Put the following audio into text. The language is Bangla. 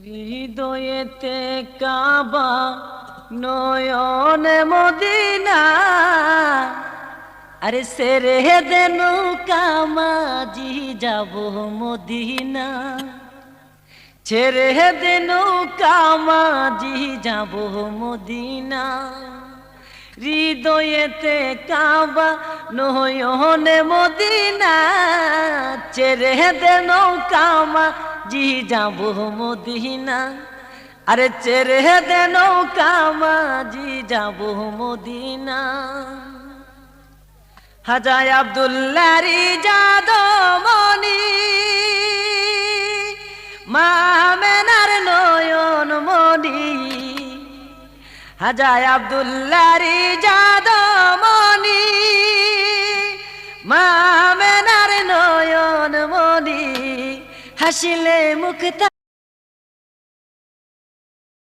হৃদয়েতে কাবা নয়নে মদিনা, আরে সেরে দেনু কামাজি যাব মদিনা, ছেড়ে দেনু কামাজি যাব মদিনা। হৃদয়েতে কাবা নয়নে মদিনা, ছেড়ে দেনু কামাজি যাব মদিনা, আরে ছেড়ে দেনু কামাজি যাব মদিনা। হাজা আব্দুল্লাহরি যাদমণি, মা আমেনার নয়ন মণি, হাজা আব্দুল্লাহরি যাদমণি, মা আমেনার নয়ন মণি। হাসিলে মুখটা